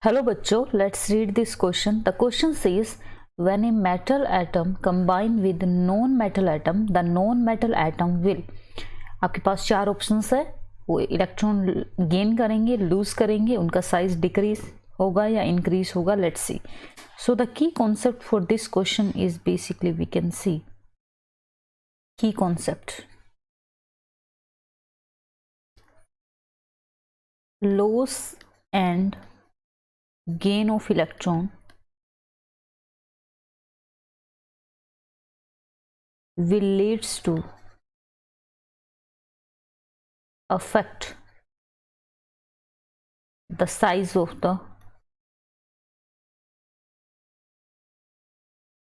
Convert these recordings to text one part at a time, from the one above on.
Hello बच्चों, let's read this question. The question says when a metal atom combine with non-metal atom, the non-metal atom will. आपके पास चार options है, वो electron gain करेंगे, loose करेंगे, उनका साइज डिक्रीज होगा या इंक्रीज होगा. Let's see. So the key concept for this question is basically we can see key concept. Loss and gain of electron will leads to affect the size of the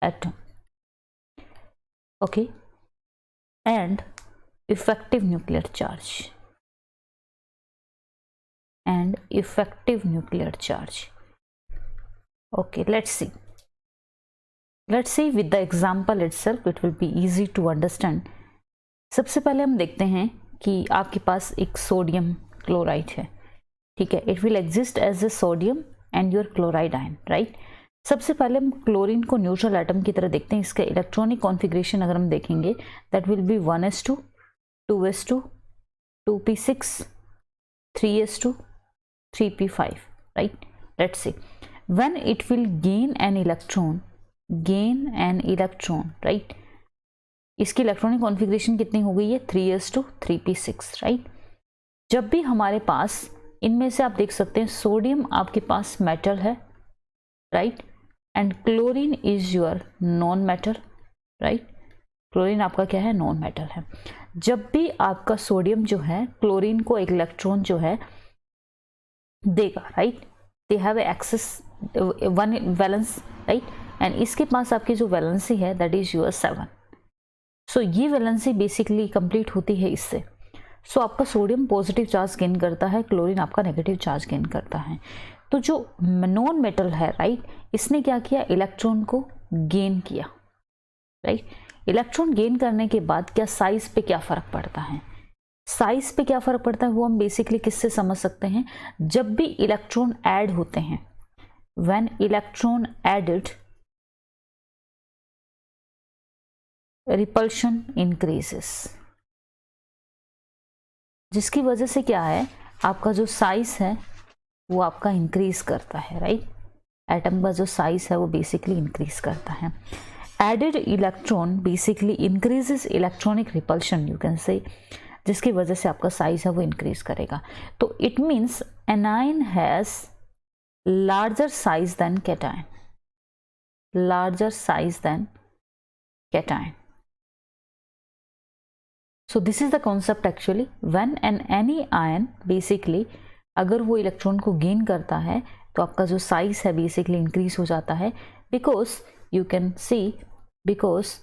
atom, okay, and effective nuclear charge and effective nuclear charge. Okay, let's see with the example itself. It will be easy to understand. सबसे पहले हम देखते हैं कि आपके पास एक sodium chloride है, ठीक है. It will exist as a sodium and your chloride ion, right. सबसे पहले हम क्लोरीन को न्यूट्रल एटम की तरह देखते हैं. इसका इलेक्ट्रॉनिक कॉन्फ़िगरेशन अगर हम देखेंगे that will be 1s2 2s2 2p6 3s2 3p5, right. Let's see when it will gain an electron, right. इसकी इलेक्ट्रॉनिक कॉन्फ़िगरेशन कितनी हो गई है 3s2 3p6, राइट. जब भी हमारे पास इनमें से आप देख सकते हैं सोडियम आपके पास मेटल है, right, and chlorine is your non metal, right. Chlorine आपका क्या है, नॉन मेटल है. जब भी आपका सोडियम जो है क्लोरीन को एक इलेक्ट्रॉन जो है देगा, right, they have excess one valence, right, and इसके पास आपकी जो वैलेंसी है दैट इज योर 7. सो ये वैलेंसी बेसिकली कंप्लीट होती है इससे. सो आपका सोडियम पॉजिटिव चार्ज गेन करता है, क्लोरीन आपका नेगेटिव चार्ज गेन करता है. तो जो नॉन मेटल है, राइट, इसने क्या किया, इलेक्ट्रॉन को गेन किया, राइट. इलेक्ट्रॉन गेन करने के बाद क्या साइज पे क्या फर्क पड़ता है, साइज पे क्या फर्क पड़ता है वो हम बेसिकली किससे समझ सकते हैं. जब भी इलेक्ट्रॉन ऐड होते हैं, when electron added repulsion increases, जिसकी वजह से क्या है आपका जो साइज है वो आपका इंक्रीज करता है, राइट. एटम का जो साइज है वो बेसिकली इंक्रीज करता है. Added electron basically increases electronic repulsion, you can say, जिसकी वजह से आपका साइज है वो इंक्रीज करेगा. तो it means anion has larger size than cation, larger size than cation. So this is the concept actually. When any ion basically अगर वो इलेक्ट्रॉन को गेन करता है तो आपका जो साइज है बेसिकली इंक्रीज हो जाता है, because you can see, because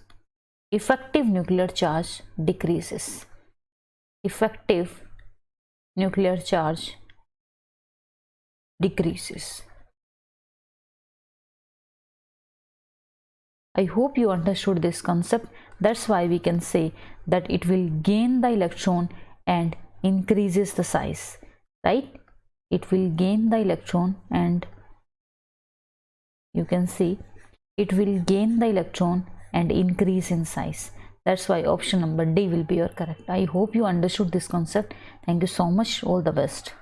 effective nuclear charge decreases, effective nuclear charge decreases. I hope you understood this concept. That's why we can say that it will gain the electron and increases the size, right. It will gain the electron and you can see it will gain the electron and increase in size. That's why option number D will be your correct. I hope you understood this concept. Thank you so much. All the best.